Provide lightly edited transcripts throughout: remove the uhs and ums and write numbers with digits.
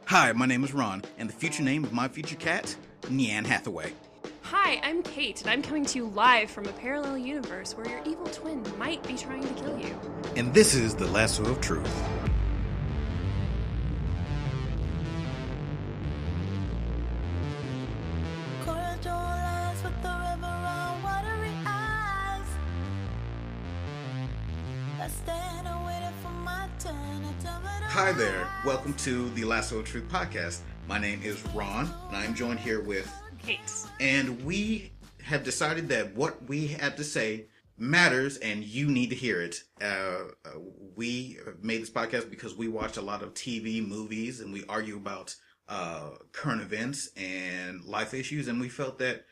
Hi, my name is Ron, and the future name of my future cat, Nyan Hathaway. Hi, I'm Kate, and I'm coming to you live from a parallel universe where your evil twin might be trying to kill you. And this is the Lasso of Truth. Hi there, welcome to the Lasso of Truth podcast. My name is Ron, and I'm joined here with Kate. And we have decided that what we have to say matters, and you need to hear it. We made this podcast because we watch a lot of TV, movies, and we argue about current events and life issues, and we felt that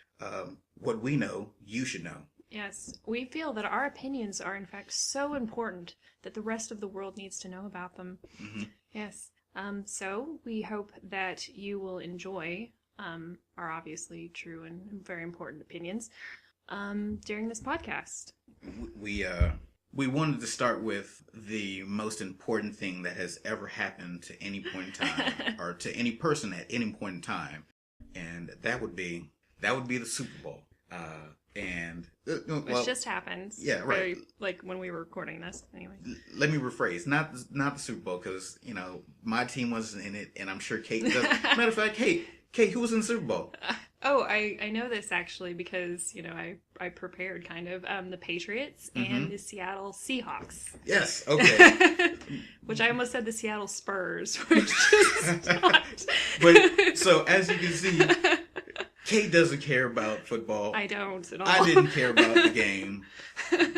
what we know, you should know. Yes, we feel that our opinions are in fact so important that the rest of the world needs to know about them. Mm-hmm. Yes. So we hope that you will enjoy our obviously true and very important opinions during this podcast. We wanted to start with the most important thing that has ever happened to any point in time, or to any person at any point in time, and that would be the Super Bowl. Which just happened. Yeah, right. Like when we were recording this, anyway. Let me rephrase. Not the Super Bowl, because my team wasn't in it, and I'm sure Kate does. Matter of fact, Kate, who was in the Super Bowl? I know this actually because I prepared kind of the Patriots and the Seattle Seahawks. Yes. Okay. Which I almost said the Seattle Spurs, which is not. But so as you can see, Kate doesn't care about football. I don't at all. I didn't care about the game.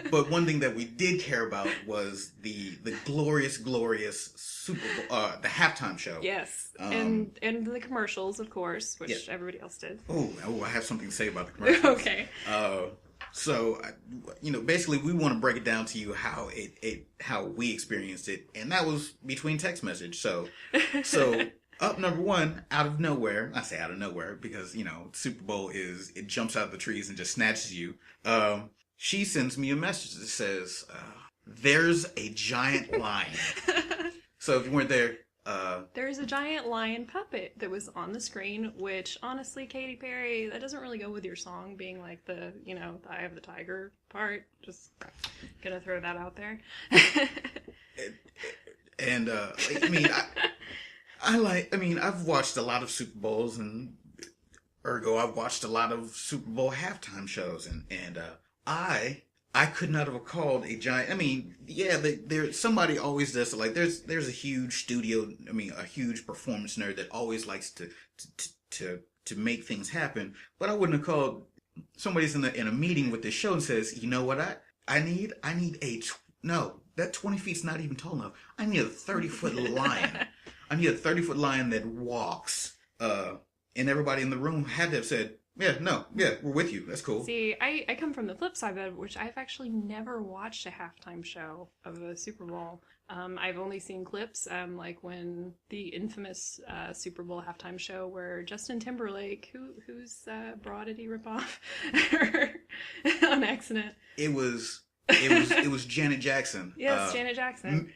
But one thing that we did care about was the glorious Super Bowl, the halftime show. Yes. And the commercials, of course, which everybody else did. Oh, I have something to say about the commercials. Okay. So, basically we want to break it down to you how we experienced it, and that was between text message. So up number one, out of nowhere. I say out of nowhere because, Super Bowl it jumps out of the trees and just snatches you. She sends me a message that says, there's a giant lion. So if you weren't there... There's a giant lion puppet that was on the screen, which, honestly, Katy Perry, that doesn't really go with your song being like the Eye of the Tiger part. Just gonna throw that out there. And, I've watched a lot of Super Bowls, and ergo, I've watched a lot of Super Bowl halftime shows, and I could not have recalled a giant. Somebody always does it. Like there's a huge studio. A huge performance nerd that always likes to make things happen. But I wouldn't have called somebody's in a meeting with this show and says, you know what I need that 20 feet's not even tall enough. I need a 30-foot lion. I need a 30-foot lion that walks. And everybody in the room had to have said, we're with you. That's cool. See, I come from the flip side of it, which I've actually never watched a halftime show of a Super Bowl. I've only seen clips, like when the infamous Super Bowl halftime show where Justin Timberlake, whose bra did he rip off on accident? It was Janet Jackson. Yes, Janet Jackson.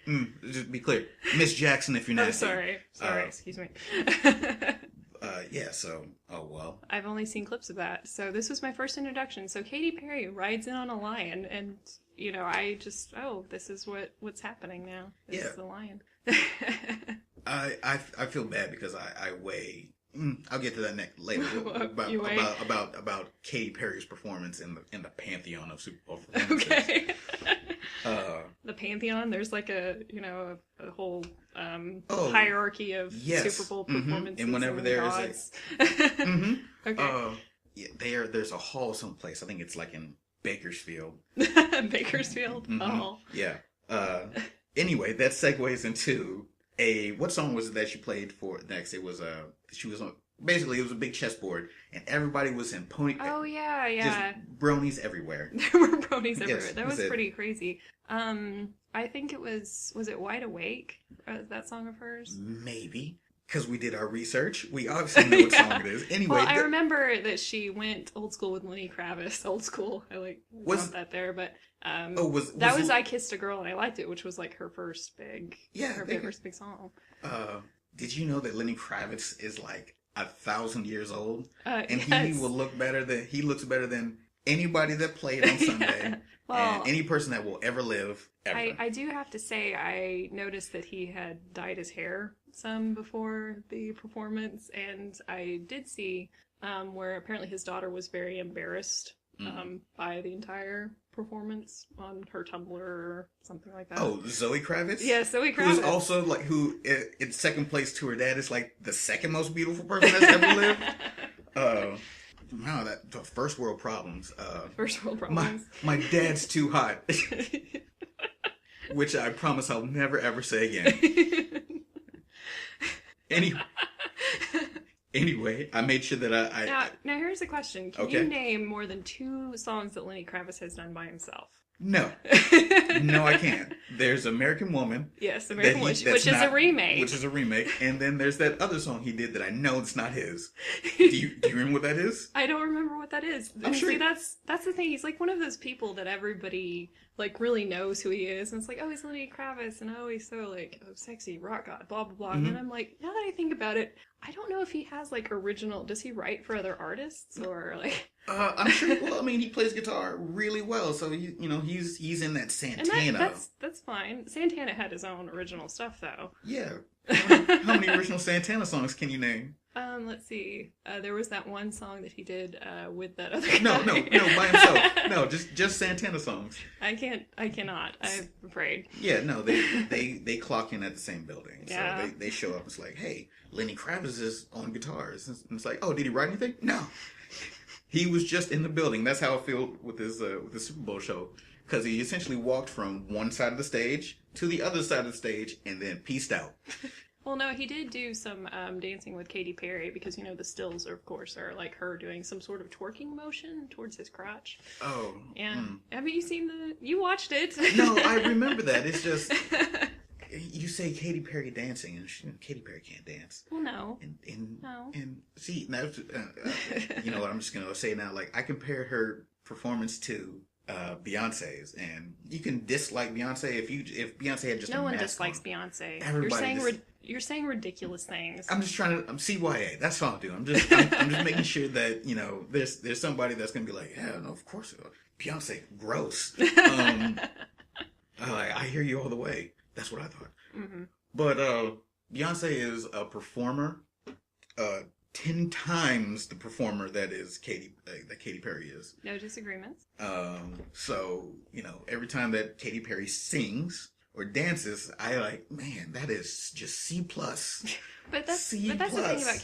Just be clear, Miss Jackson, if you're nasty. Oh, sorry, excuse me. Oh well. I've only seen clips of that, so this was my first introduction. So Katy Perry rides in on a lion, and I just this is what's happening now. This is the lion. I feel bad because I weigh. I'll get to that later about Katy Perry's performance in the pantheon of Super Bowl performances. Okay. The pantheon. There's like a whole hierarchy of Super Bowl performances. And whenever there is okay. There's a hall someplace. I think it's like in Bakersfield. Bakersfield. Oh. Yeah. Anyway, that segues into what song was it that she played for next? It was she was on. Basically, it was a big chessboard, and everybody was in pony. Oh yeah. Just bronies everywhere. There were bronies everywhere. Yes, that was pretty crazy. I think it was it Wide Awake? That song of hers? Maybe. Because we did our research. We obviously know what song it is. Anyway. Well, I remember that she went old school with Lenny Kravitz. Old school. I want that there, but that was I Kissed a Girl and I Liked It, which was like her first big, first big song. did you know that Lenny Kravitz is like 1,000 years old? And yes. he looks better than anybody that played on Sunday. Yeah. Well, and any person that will ever live, ever. I do have to say, I noticed that he had dyed his hair some before the performance, and I did see where apparently his daughter was very embarrassed by the entire performance on her Tumblr or something like that. Oh, Zoe Kravitz? Yeah, Zoe Kravitz. Who's also, like, who in second place to her dad is, like, the second most beautiful person that's ever lived. Wow, that first world problems. First world problems. My dad's too hot. Which I promise I'll never ever say again. Anyway, I made sure that I now here's a question. Can you name more than 2 songs that Lenny Kravitz has done by himself? No. No, I can't. There's American Woman. Yes, American Woman, which is a remake. Which is a remake. And then there's that other song he did that I know it's not his. Do you remember what that is? I don't remember what that is. I'm sure. See, that's the thing. He's like one of those people that everybody like really knows who he is. And it's like, oh, he's Lenny Kravitz. And oh, he's so like, oh, sexy, rock god, blah, blah, blah. Mm-hmm. And then I'm like, now that I think about it, I don't know if he has like original, does he write for other artists or like... I'm sure. Well, I mean, he plays guitar really well, so he's in that Santana. And that's fine. Santana had his own original stuff, though. Yeah. How many original Santana songs can you name? Let's see. There was that one song that he did with that other guy. No, by himself. No, just Santana songs. I cannot. I'm afraid. Yeah, no, they clock in at the same building, yeah. So they show up. It's like, hey, Lenny Kravitz is on guitars, and it's like, oh, did he write anything? No. He was just in the building. That's how I feel with the Super Bowl show. Because he essentially walked from one side of the stage to the other side of the stage and then peaced out. Well, no, he did do some dancing with Katy Perry because, the stills, of course, are like her doing some sort of twerking motion towards his crotch. Oh. Yeah. Have you seen you watched it? No, I remember that. It's just... You say Katy Perry dancing, and Katy Perry can't dance. Well, no. No. And see, now, you know what, I'm just going to say now, like, I compared her performance to Beyonce's, and you can dislike Beyonce if Beyonce had just no a one mask dislikes on. Beyonce. You're saying ridiculous things. I'm just trying to, I'm CYA, that's all I'm doing. I'm just making sure that, there's somebody that's going to be like, yeah, no, of course, Beyonce, gross. I hear you all the way. That's what I thought. Mm-hmm. But Beyonce is a performer, 10 times the performer that Katy Perry is. No disagreements. So every time that Katy Perry sings or dances, I like, man, that is just C+. But that's the thing about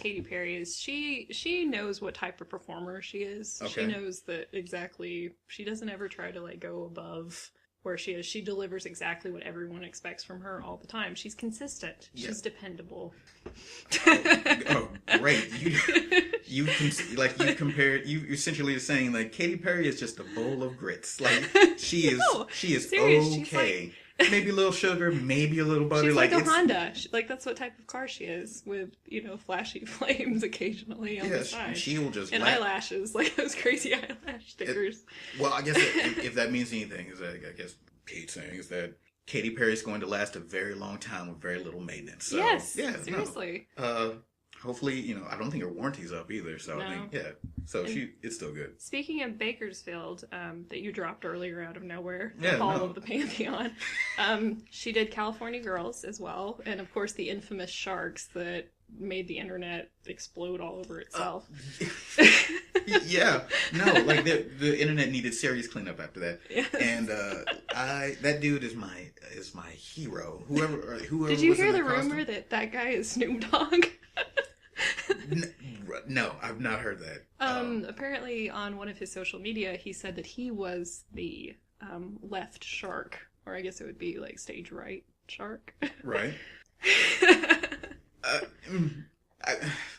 Katy Perry is she knows what type of performer she is. Okay. She knows that exactly. She doesn't ever try to like go above where she is. She delivers exactly what everyone expects from her all the time. She's consistent. Yeah. She's dependable. Oh, great! You essentially saying like Katy Perry is just a bowl of grits. Like she is serious. Okay. Maybe a little sugar, maybe a little butter. She's like a Honda. That's what type of car she is, with flashy flames occasionally on the side. She will just eyelashes, like those crazy eyelash stickers. Well, I guess if that means anything, is that I guess Kate's saying is that Katy Perry is going to last a very long time with very little maintenance. So, yes, yeah, seriously. No. Hopefully, I don't think her warranty's up either. So I think, so it's still good. Speaking of Bakersfield, that you dropped earlier out of nowhere, the Hall of the Pantheon, she did California Girls as well, and of course the infamous Sharks that made the internet explode all over itself. Yeah, no, like the internet needed serious cleanup after that. Yes. And that dude is my hero. Whoever. Did you hear the rumor that guy is Snoop Dogg? No, I've not heard that. Apparently on one of his social media, he said that he was the left shark, or I guess it would be like stage right shark. Right.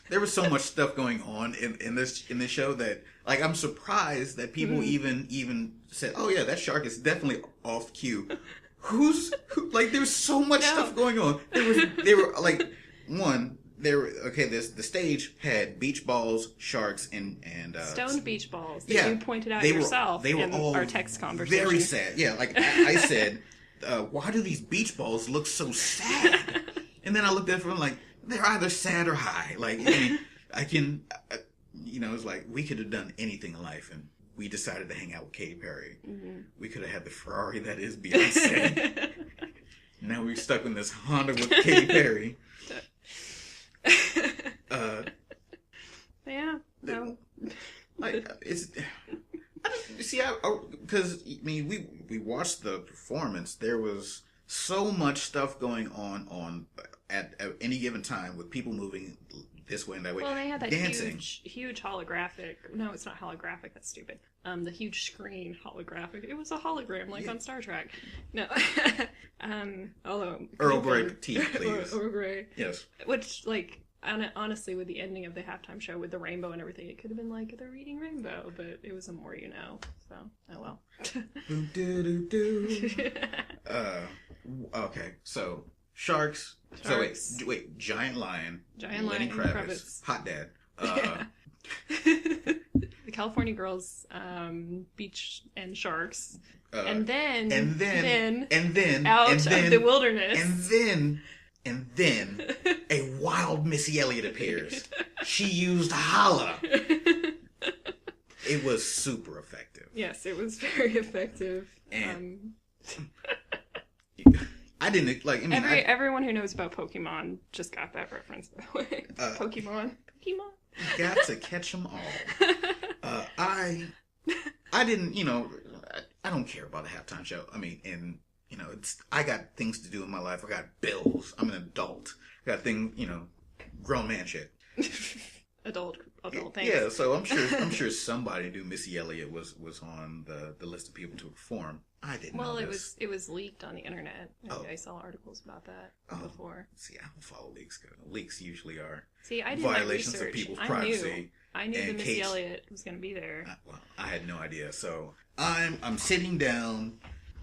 There was so much stuff going on in this show that like I'm surprised that people even said, "Oh yeah, that shark is definitely off cue." There's so much stuff going on. They were like one. The stage had beach balls, sharks, and stoned beach balls that you pointed out yourself in our text conversation. Very sad. Yeah, like I said, why do these beach balls look so sad? And then I looked at it and I'm like, they're either sad or high. Like, I mean, it's like we could have done anything in life, and we decided to hang out with Katy Perry. Mm-hmm. We could have had the Ferrari that is Beyonce. Now we're stuck in this Honda with Katy Perry. Yeah. No. Because we watched the performance. There was so much stuff going on at any given time with people moving this way and that way. Well, they had that dancing. huge holographic. No, it's not holographic. That's stupid. The huge screen holographic. It was a hologram, like on Star Trek. No. Although Earl Grey tea, please. Earl Grey. Yes. Which, like, honestly, with the ending of the halftime show with the rainbow and everything, it could have been like they're reading Rainbow, but it was a more So, oh well. Okay, so Sharks. So wait, Giant Lion, Lenny Kravitz, Hot Dad. The California Girls, Beach and Sharks, and then out of the wilderness, and then a wild Missy Elliott appears. She used holla. It was super effective. Yes, it was very effective. And I didn't like. I mean, everyone who knows about Pokemon just got that reference, by the way. Pokemon. You got to catch them all. I didn't. I don't care about the halftime show. I mean, and I got things to do in my life. I got bills. I'm an adult. I got things. Grown man shit. Adult things. Yeah, so I'm sure somebody knew Missy Elliott was on the list of people to perform. I didn't know this. It was leaked on the internet. I saw articles about that before. See, I don't follow leaks. Leaks usually are violations of people's privacy. I knew that Missy Elliott was going to be there. I had no idea. So I'm sitting down,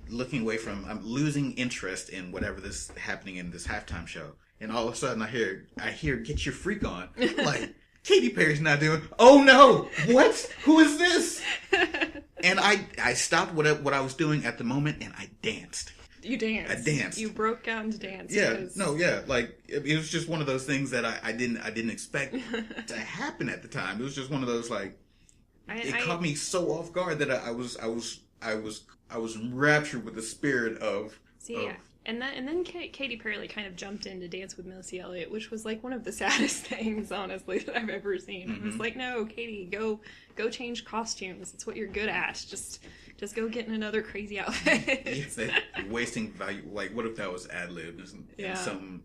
looking away from. I'm losing interest in whatever this happening in this halftime show, and all of a sudden I hear "Get Your Freak On." Like, Katy Perry's not doing. Oh no! What? Who is this? And I stopped what I was doing at the moment, and I danced. You danced. I danced. You broke down to dance. Yeah. No. Yeah. Like, it was just one of those things that I didn't expect to happen at the time. It was just one of those, like, it caught me so off guard that I was enraptured with the spirit of. And then Katy Perry like kind of jumped in to dance with Missy Elliott, which was like one of the saddest things, honestly, that I've ever seen. Mm-hmm. It was like, no, Katy, go change costumes. It's what you're good at. Just go get in another crazy outfit. Wasting value. Like, what if that was ad-libbed and some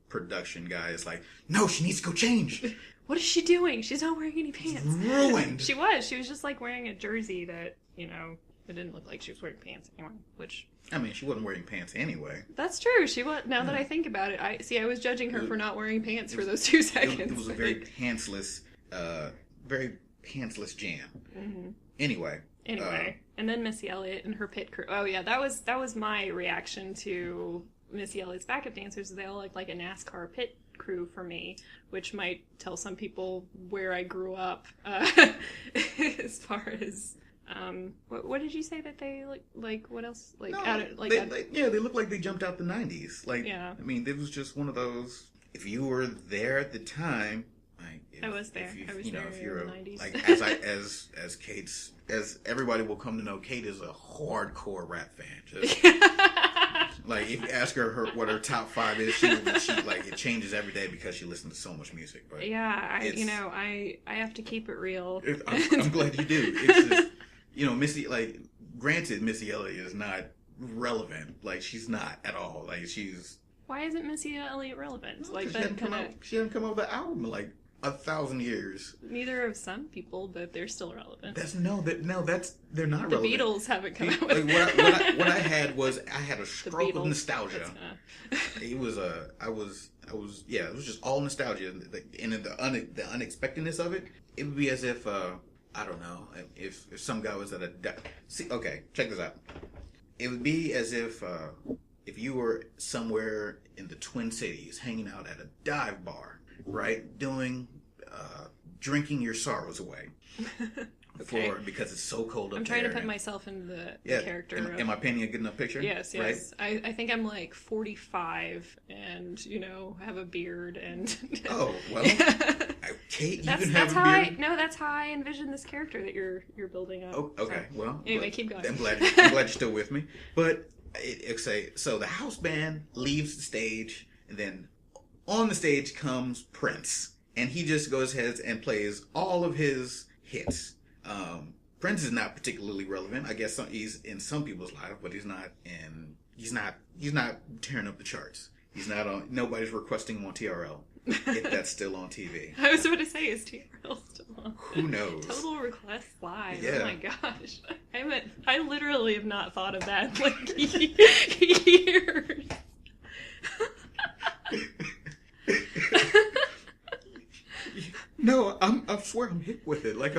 production guy is like, no, she needs to go change. What is she doing? She's not wearing any pants. Ruined. She was just like wearing a jersey that, it didn't look like she was wearing pants anyway, which... I mean, she wasn't wearing pants anyway. That's true. She was. Now that I think about it, I was judging her for not wearing pants for those 2 seconds. It was a very pantsless jam. Mm-hmm. Anyway, and then Missy Elliott and her pit crew. Oh yeah, that was my reaction to Missy Elliott's backup dancers. They all looked like a NASCAR pit crew for me, which might tell some people where I grew up as far as. What did you say that they look like? What else? Like, they look like they jumped out the 90s. Like, yeah. I mean, it was just one of those. If you were there at the time, like, I was there. I was there in the 90s. Like, as everybody will come to know, Kate is a hardcore rap fan. Just, like, if you ask her what her top 5 is, she like, it changes every day because she listens to so much music. But yeah, I have to keep it real. I'm glad you do. It's just. Missy, like, granted, Missy Elliott is not relevant. Like, she's not at all. Like, she's... Why isn't Missy Elliott relevant? Well, like, she hasn't come out with an album in, like, 1,000 years. Neither of some people, but they're still relevant. They're not relevant. The Beatles haven't come out with what I had was, I had a stroke of nostalgia. It was it was just all nostalgia. And the unexpectedness of it, it would be as if, I don't know, if some guy was at a... okay, check this out. It would be as if you were somewhere in the Twin Cities, hanging out at a dive bar, right? Drinking your sorrows away. Okay. because it's so cold up there. I'm trying to put myself in the character. Am I painting a good enough picture? Yes. Right? I think I'm like 45 and, have a beard and... Oh, well, Kate, you can that's have a beard. that's how I envision this character that you're building up. Oh, okay. So, well, anyway, keep going. I'm glad you're still with me. But so the house band leaves the stage, and then on the stage comes Prince, and he just goes ahead and plays all of his hits. Prince is not particularly relevant. I guess he's in some people's life, but he's not tearing up the charts. He's not on. Nobody's requesting him on TRL. If that's still on TV. I was about to say, is TRL still on? Who knows? Total Request Live. Yeah. Oh my gosh. I literally have not thought of that in like years. No, I swear I'm hip with it. Like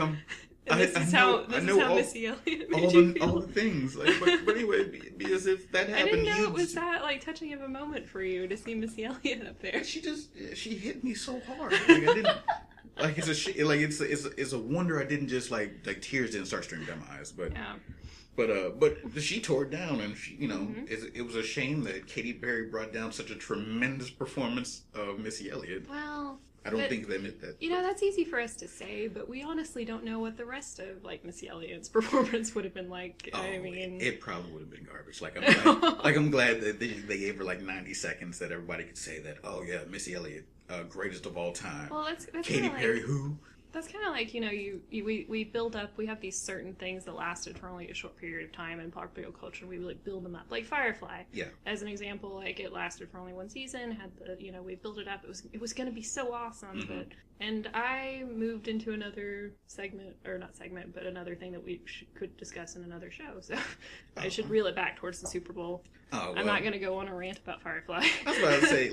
This is how Missy Elliott all the things. Like, but anyway, because if that happened, I didn't know it was that like touching of a moment for you to see Missy Elliott up there. She hit me so hard. Like, I didn't. Like it's a wonder I didn't just like tears didn't start streaming down my eyes. But yeah. But she tore it down, and it was a shame that Katy Perry brought down such a tremendous performance of Missy Elliott. Well, I don't think they admit that. That's easy for us to say, but we honestly don't know what the rest of Missy Elliott's performance would have been like. Oh, I mean, it probably would have been garbage. I'm glad that they gave her 90 seconds that everybody could say that. Oh yeah, Missy Elliott, greatest of all time. Well, that's Katy Perry, who? That's kind of like, we build up, we have these certain things that lasted for only a short period of time in popular culture, and we like build them up. Like Firefly, as an example, like it lasted for only one season, had we built it up, it was going to be so awesome, and I moved into another segment, or not segment, but another thing that we could discuss in another show, so I should reel it back towards the Super Bowl. Oh, well, I'm not going to go on a rant about Firefly. I was about to say,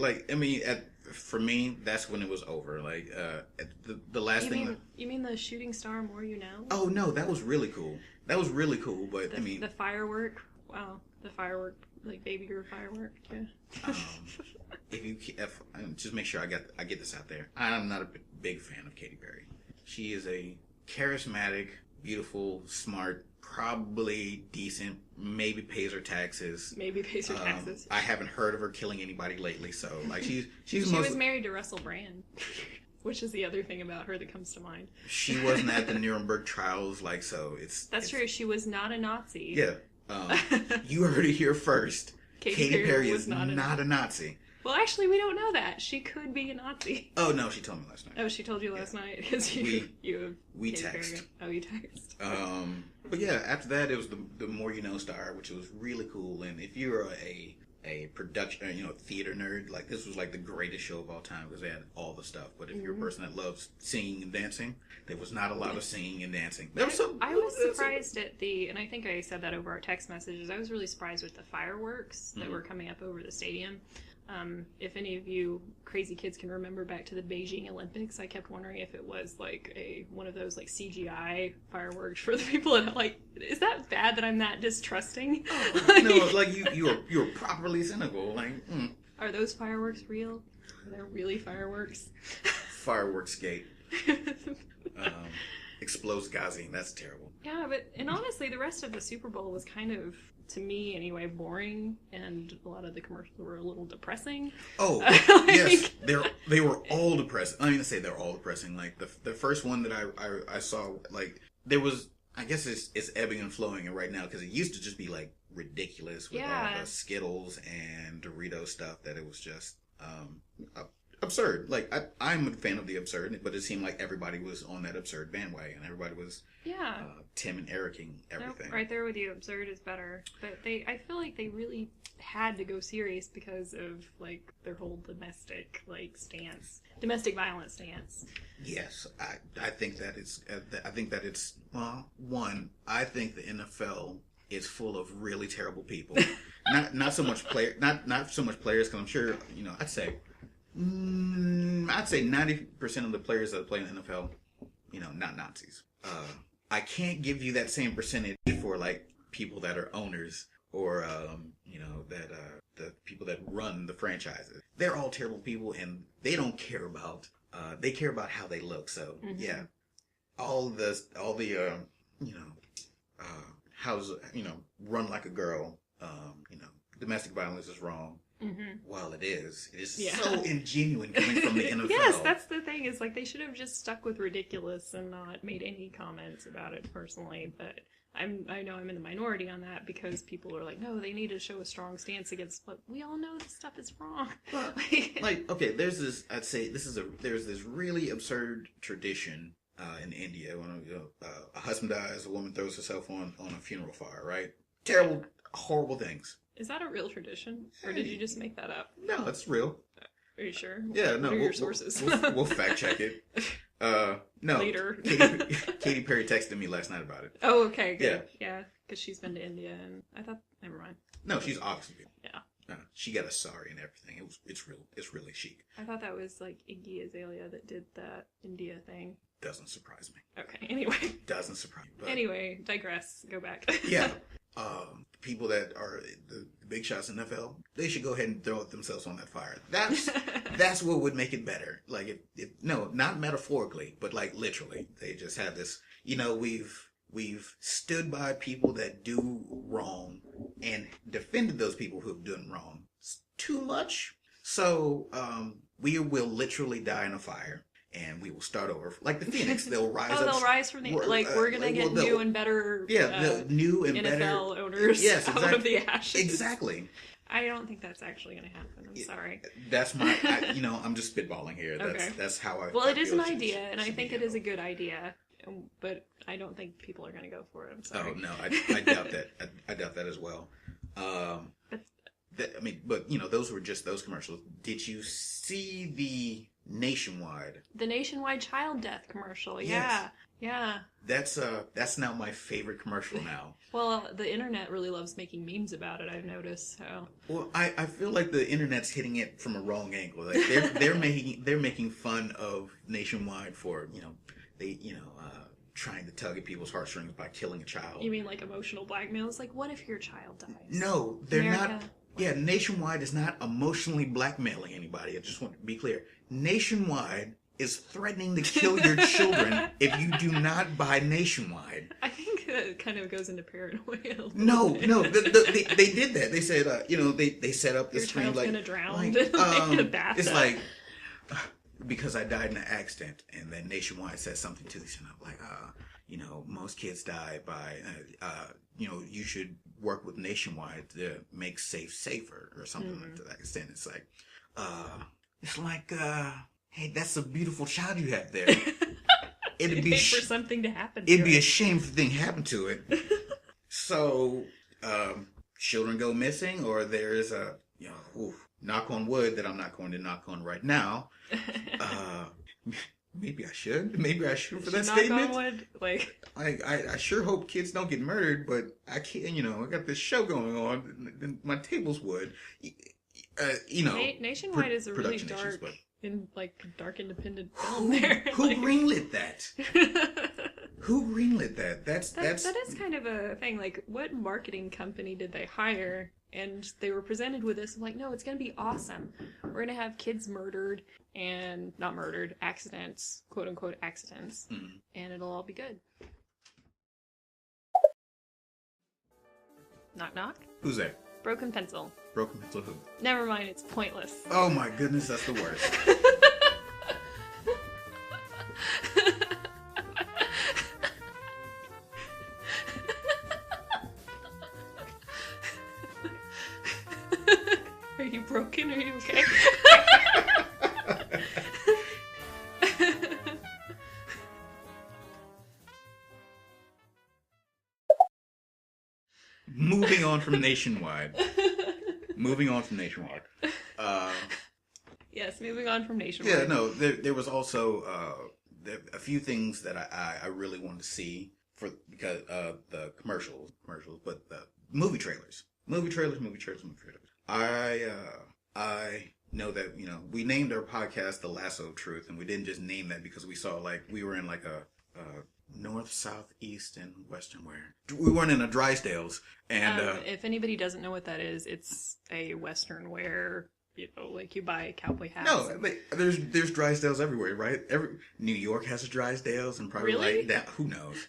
for me, that's when it was over. The last thing. You mean the shooting star More You Know? Oh no, that was really cool. But the firework. Wow, the firework, like baby girl firework. Yeah. If just make sure I get this out there. I'm not a big fan of Katy Perry. She is a charismatic, beautiful, smart, probably decent, maybe pays her taxes. I haven't heard of her killing anybody lately, so she was married to Russell Brand, which is the other thing about her that comes to mind. She wasn't at the Nuremberg trials, That's true. She was not a Nazi. Yeah, you heard it here first. Katy Perry is not a Nazi. Well, actually, we don't know that. She could be a Nazi. Oh, no, she told me last night. Oh, she told you last night? Because we text. Oh, you text. But yeah, after that, it was the More You Know star, which was really cool. And if you're a production, theater nerd, this was the greatest show of all time because they had all the stuff. But if you're a person that loves singing and dancing, there was not a lot of singing and dancing. I was surprised at and I think I said that over our text messages, I was really surprised with the fireworks that were coming up over the stadium. If any of you crazy kids can remember back to the Beijing Olympics, I kept wondering if it was one of those CGI fireworks for the people that is that bad that I'm that distrusting? Oh, no, you were properly cynical. Are those fireworks real? Are they really fireworks? Fireworks gate. Explodes Ghazi. That's terrible. Yeah, and honestly, the rest of the Super Bowl was kind of, to me anyway, boring, and a lot of the commercials were a little depressing. Oh, yes, they were all depressing. I mean to say they're all depressing. The first one that I saw, there was, I guess it's ebbing and flowing right now because it used to just be ridiculous with all the Skittles and Dorito stuff that it was just absurd. I'm a fan of the absurd, but it seemed like everybody was on that absurd bandwagon. Everybody was Tim and Ericing everything. Nope, right there with you. Absurd is better, but I feel like they really had to go serious because of their whole domestic domestic violence stance. Yes, I think that it's one. I think the NFL is full of really terrible people. not so much players because I'm sure I'd say 90% of the players that play in the NFL, not Nazis. I can't give you that same percentage for people that are owners or the people that run the franchises. They're all terrible people, and they don't care about. They care about how they look. So yeah, all the you know, how's, run like a girl, domestic violence is wrong. Mm-hmm. While it is so ingenuine coming from the NFL. Yes, that's the thing, is like they should have just stuck with ridiculous and not made any comments about it personally, but I know I'm in the minority on that, because people are like, no, they need to show a strong stance against, but we all know this stuff is wrong. Okay, there's this really absurd tradition in India when a husband dies, a woman throws herself on a funeral fire, right? Terrible, horrible things. Is that a real tradition, or did you just make that up? No, it's real. Are you sure? Yeah, no. What are your sources? We'll fact check it. No. Later. Katy Perry texted me last night about it. Oh, okay, good. Yeah, because she's been to India, and I thought, never mind. No, she's obviously been. Yeah. She got a sari and everything. It's really chic. I thought that was like Iggy Azalea that did that India thing. Doesn't surprise me. Okay, anyway. Doesn't surprise me. But anyway, digress. Go back. Yeah. People that are the big shots in NFL, they should go ahead and throw themselves on that fire. That's what would make it better. Like, no, not metaphorically, but like literally. They just have this, we've stood by people that do wrong and defended those people who have done wrong. It's too much. So, we will literally die in a fire. And we will start over, like the Phoenix. They'll rise up. They'll rise from the we're gonna get new and better. New and NFL better owners. Yes, exactly. Out of the ashes. Exactly. I don't think that's actually gonna happen. I'm sorry. That's I'm just spitballing here. That's how I. Well, it is an idea, and I think it is a good idea, but I don't think people are gonna go for it. I'm sorry. Oh no, I doubt that. I doubt that as well. But those were just those commercials. Did you see the Nationwide child death commercial? Yeah. Yes. Yeah. That's now my favorite commercial now. Well, the internet really loves making memes about it, I've noticed. So. Well, I feel like the internet's hitting it from a wrong angle. Like they're making fun of Nationwide for trying to tug at people's heartstrings by killing a child. You mean like emotional blackmail? It's like, what if your child dies? No, they're not. Yeah, Nationwide is not emotionally blackmailing anybody. I just want to be clear. Nationwide is threatening to kill your children if you do not buy Nationwide. I think that kind of goes into paranoia. No, they did that. They said, they set up this your screen like, gonna drown in a bathtub. It's like, because I died in an accident, and then Nationwide said something to this, and I'm like, most kids die by, you should work with Nationwide to make safer, or something like to that extent. It's like, hey, that's a beautiful child you have there. It'd be for something to happen. It'd be a shame if thing happened to it. So, children go missing, or there's a, knock on wood that I'm not going to knock on right now. Maybe I should. Maybe I should for that statement. Knock on wood, I sure hope kids don't get murdered, but I can't. I got this show going on. My table's wood. Nationwide is a really dark, dark independent film. There, who greenlit that? Who greenlit that? That is kind of a thing. Like, what marketing company did they hire? And they were presented with this, no, it's going to be awesome. We're going to have kids murdered, and not murdered, accidents, quote unquote accidents, and it'll all be good. Knock knock. Who's there? Broken pencil. Broken pencil who? Never mind, it's pointless. Oh my goodness, that's the worst. Are you broken? Are you okay? Moving on from Nationwide. Yes, moving on from Nationwide. Yeah, no, there was also a few things that I really wanted to see because the commercials, but the movie trailers. I know that, we named our podcast The Lasso of Truth, and we didn't just name that because we saw we were in a north, south, east, and western where we weren't in a Drysdale's. And if anybody doesn't know what that is, it's a western where you buy cowboy hats. No, there's Drysdale's everywhere, right? New York has a Drysdale's, and probably really? that. Who knows?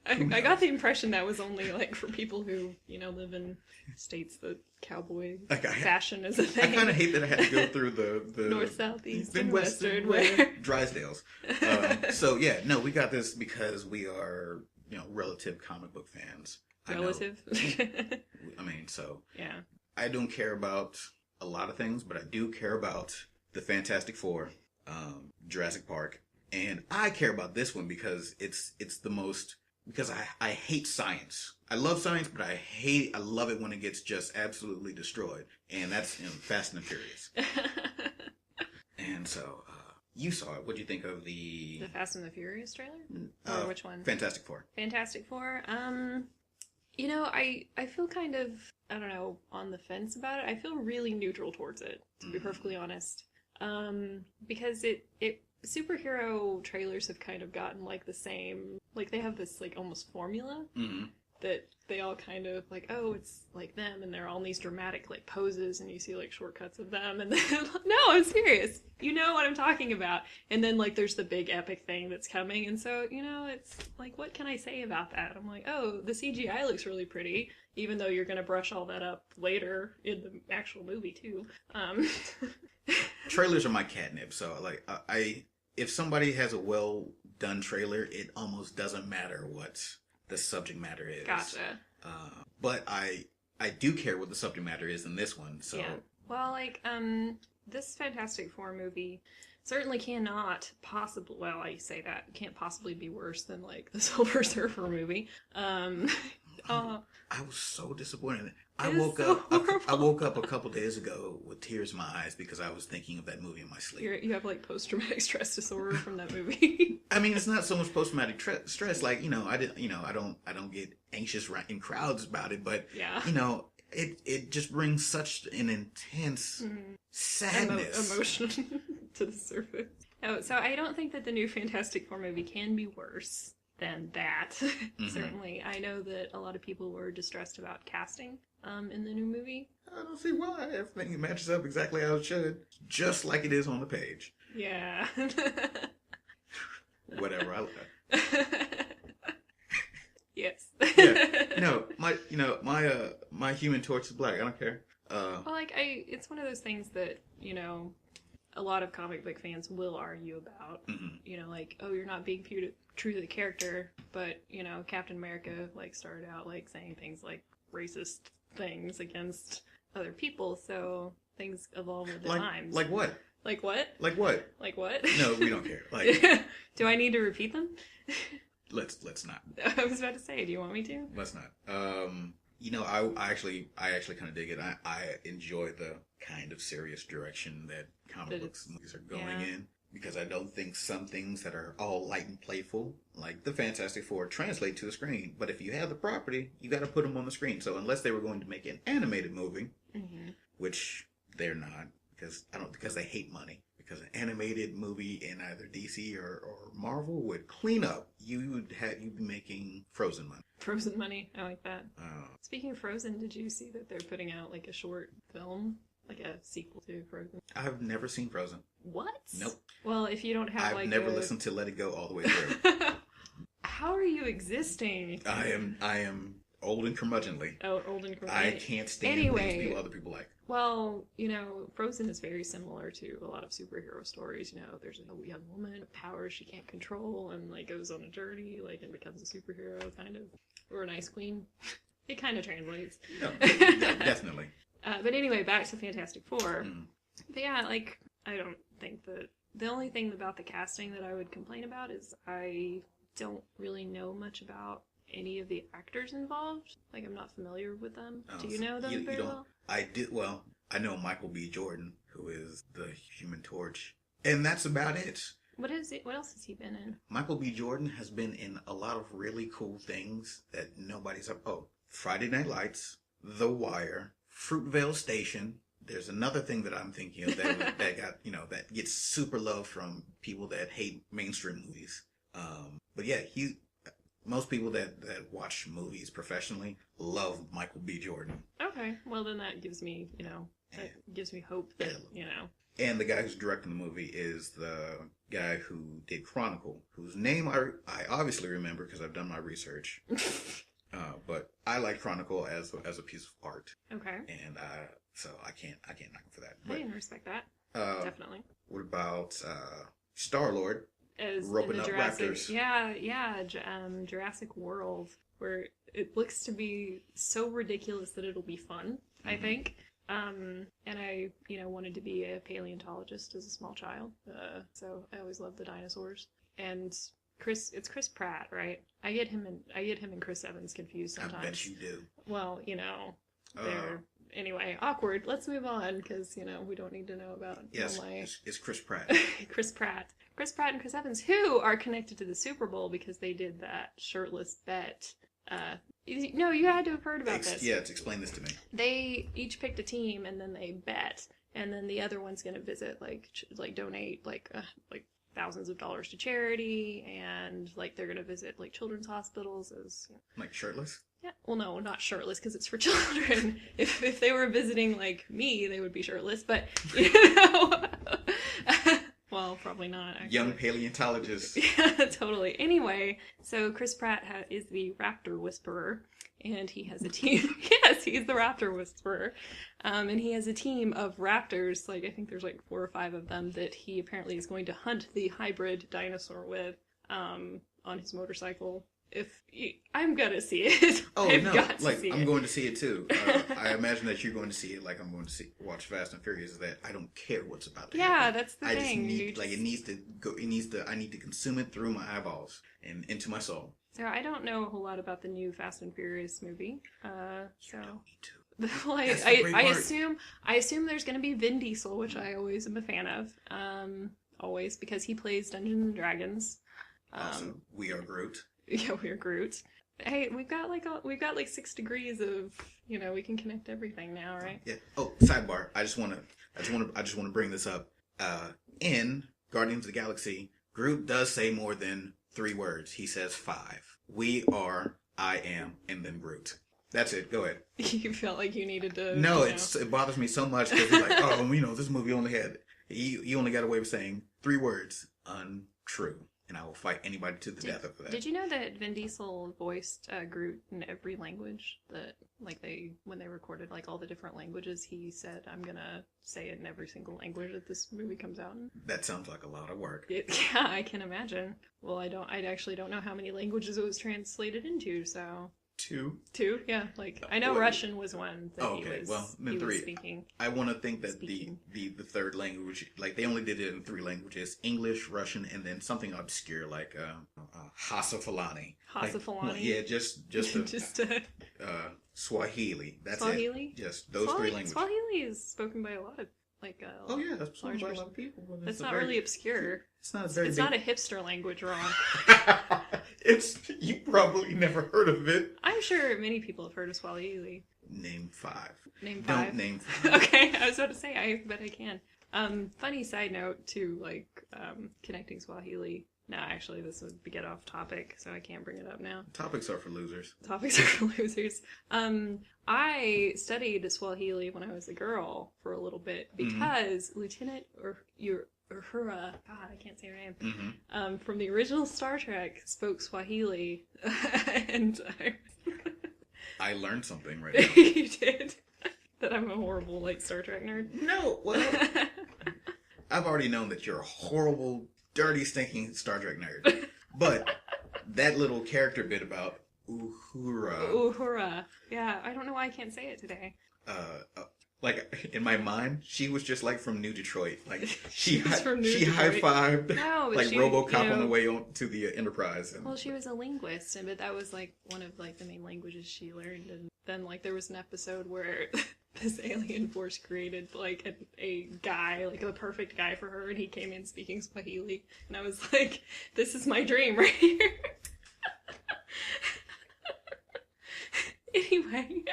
I got the impression that was only like for people who, you know, live in states that cowboy fashion is a thing. I kind of hate that I had to go through the north, south, east, and western, where Drysdales. So yeah, no, we got this because we are, you know, relative comic book fans. Relative. I mean, so yeah. I don't care about a lot of things, but I do care about the Fantastic Four, Jurassic Park, and I care about this one because it's the most, because I hate science. I love science, but I love it when it gets just absolutely destroyed, and that's in Fast and the Furious. And so you saw it. What do you think of the Fast and the Furious trailer? Or which one? Fantastic Four. Fantastic Four. You know, I feel kind of, I don't know, on the fence about it. I feel really neutral towards it, to be perfectly honest. Because it superhero trailers have kind of gotten like the same, like they have this like almost formula that they all kind of like, oh, it's like them, and they're all in these dramatic like poses, and you see like shortcuts of them, and then no, I'm serious, you know what I'm talking about, and then like there's the big epic thing that's coming, and so, you know, it's like, what can I say about that? I'm like, oh, the CGI looks really pretty, even though you're gonna brush all that up later in the actual movie too. Trailers are my catnip, so like if somebody has a well done trailer, it almost doesn't matter what the subject matter is. Gotcha. But I do care what the subject matter is in this one. So yeah. Well, like this Fantastic Four movie certainly cannot possibly. Well, I say that can't possibly be worse than like the Silver Surfer movie. I was so disappointed. I horrible. woke up a couple days ago with tears in my eyes because I was thinking of that movie in my sleep. You have like post-traumatic stress disorder from that movie. I mean, it's not so much post-traumatic stress. Like, you know, I don't get anxious in crowds about it, but yeah, you know, it just brings such an intense sadness, emotion to the surface. Oh, so I don't think that the new Fantastic Four movie can be worse than that. Certainly. I know that a lot of people were distressed about casting in the new movie. I don't see why. Everything matches up exactly how it should. Just like it is on the page. Yeah. Whatever. Yes. Yeah. No, my Human Torch is black. I don't care. Well, like, it's one of those things that, you know, a lot of comic book fans will argue about. You know, like, oh, you're not being true to the character, but, you know, Captain America, like, started out, like, saying things like racist things against other people, so things evolve with the times. Like what? Like what? Like what? Like what? No, we don't care. Like, do I need to repeat them? Let's not. I was about to say, do you want me to? Let's not. You know, I actually kind of dig it. I enjoy the kind of serious direction that comic books and movies are going in, because I don't think some things that are all light and playful, like the Fantastic Four, translate to the screen. But if you have the property, you got to put them on the screen. So unless they were going to make an animated movie, which they're not, because they hate money. Because an animated movie in either DC or Marvel would clean up. You'd be making Frozen money. Frozen money, I like that. Speaking of Frozen, did you see that they're putting out like a short film, like a sequel to Frozen? I've never seen Frozen. What? Nope. Well, if you don't have I've never listened to Let It Go all the way through. How are you existing? I am old and curmudgeonly. Oh, old and curmudgeonly. I can't stand things other people like. Well, you know, Frozen is very similar to a lot of superhero stories. You know, there's a young woman with powers she can't control and, like, goes on a journey, like, and becomes a superhero, kind of. Or an ice queen. It kind of translates. No, definitely. But anyway, back to Fantastic Four. But yeah, like, I don't think that... The only thing about the casting that I would complain about is I don't really know much about any of the actors involved. Like, I'm not familiar with them. Do you know them very well? I did. Well, I know Michael B. Jordan, who is the Human Torch, and that's about it. What else has he been in? Michael B. Jordan has been in a lot of really cool things that nobody's up. Oh, Friday Night Lights, The Wire, Fruitvale Station. There's another thing that I'm thinking of that that gets super love from people that hate mainstream movies. But yeah, most people that watch movies professionally love Michael B. Jordan. Okay, well then that gives me, gives me hope that, And the guy who's directing the movie is the guy who did Chronicle, whose name I obviously remember because I've done my research. But I like Chronicle as a piece of art. Okay. And so I can't knock him for that. I didn't respect that. Definitely. What about Star-Lord? As roping in the up Jurassic, raptors. yeah, Jurassic World, where it looks to be so ridiculous that it'll be fun. I think. And I, wanted to be a paleontologist as a small child. So I always loved the dinosaurs. And it's Chris Pratt, right? I get him and Chris Evans confused sometimes. I bet you do. Well, they're anyway, awkward. Let's move on because we don't need to know about. Yes, it's Chris Pratt. Chris Pratt and Chris Evans, who are connected to the Super Bowl because they did that shirtless bet. No, you had to have heard about this. Yeah, explain this to me. They each picked a team and then they bet, and then the other one's going to visit, like donate like thousands of dollars to charity, and they're going to visit children's hospitals as like shirtless. Yeah, well, no, not shirtless because it's for children. If they were visiting me, they would be shirtless, but well, probably not, actually. Young paleontologist. Yeah, totally. Anyway, so Chris Pratt is the Raptor Whisperer, and he has a team. Yes, he's the Raptor Whisperer. And he has a team of raptors, I think there's 4 or 5 of them, that he apparently is going to hunt the hybrid dinosaur with on his motorcycle. I'm gonna see it. Oh, I've no, got to see I'm it. going to see it too. I imagine that you're going to see it like I'm going to watch Fast and Furious. That I don't care what's about to happen. Yeah, that's the I thing. just need, it needs to go. I need to consume it through my eyeballs and into my soul. So I don't know a whole lot about the new Fast and Furious movie. You don't need to. Well, I assume there's going to be Vin Diesel, which I always am a fan of. Always, because he plays Dungeons and Dragons. Awesome. We are Groot. Yeah, we're Groot. Hey, we've got 6 degrees of we can connect everything now, right? Yeah. Oh, sidebar. I just want to bring this up. In Guardians of the Galaxy, Groot does say more than 3 words. He says 5. We are, I am, and then Groot. That's it. Go ahead. You felt like you needed to. No, it bothers me so much because it's like, this movie only had you only got away with saying 3 words. Untrue. And I will fight anybody to the death over that. Did you know that Vin Diesel voiced Groot in every language? That when they recorded all the different languages, he said, "I'm gonna say it in every single language that this movie comes out in." That sounds like a lot of work. Yeah, I can imagine. Well, I actually don't know how many languages it was translated into. So 2? Yeah. I know Russian was one that then 3. was speaking. I want to think that the third language, they only did it in 3 languages: English, Russian, and then something obscure like Hasafalani. Hasafalani. Yeah, just Swahili. That's Swahili? it. Just those 3 languages. Swahili is spoken by a lot of oh yeah, that's spoken by a lot of people. That's not really obscure. It's not very. It's not a hipster language, Ron. You probably never heard of it. I'm sure many people have heard of Swahili. Name 5. Name 5. Don't name 5. Okay, I was about to say, I bet I can. Funny side note to connecting Swahili. No, actually, this would get off topic, so I can't bring it up now. Topics are for losers. Topics are for losers. I studied Swahili when I was a girl for a little bit because Lieutenant Uhura, God, I can't say her name, from the original Star Trek spoke Swahili, and I learned something right now. You did? That I'm a horrible Star Trek nerd? No, well, I've already known that you're a horrible, dirty, stinking Star Trek nerd. But that little character bit about Uhura. Yeah, I don't know why I can't say it today. In my mind, she was just from New Detroit. She Detroit. high-fived RoboCop on the way to the Enterprise. Well, she was a linguist, but that was one of the main languages she learned. And then there was an episode where this alien force created a guy, the perfect guy for her, and he came in speaking Swahili, and I was like, this is my dream right here. Anyway.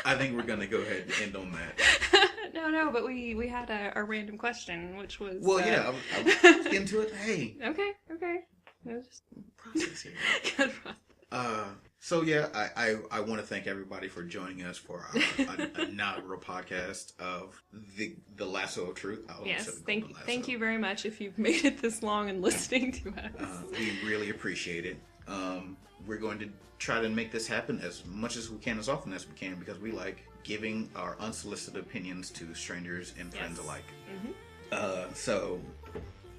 I think we're going to go ahead and end on that. No, but we had a random question, which was... Well, yeah, I was getting into it. Hey. Okay. Process here. Good process. So yeah, I want to thank everybody for joining us for our inaugural podcast of the Lasso of Truth. Yes, thank you very much if you've made it this long and listening to us. We really appreciate it. We're going to try to make this happen as much as we can, as often as we can, because we like giving our unsolicited opinions to strangers and friends alike. Mm-hmm. So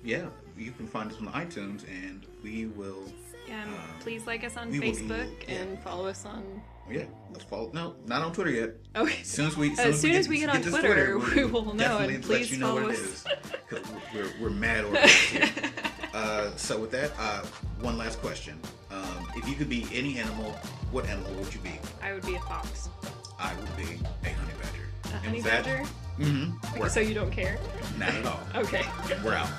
yeah, you can find us on iTunes, and we will. Please like us on Facebook and follow us on. Yeah, let's follow. No, not on Twitter yet. Okay. As soon as we get on Twitter, we will know, and please follow us. Because we're mad organized. So with that, one last question: if you could be any animal, what animal would you be? I would be a fox. I would be a honey badger. A honey badger? Mm-hmm. So you don't care? Not at all. Okay. We're out.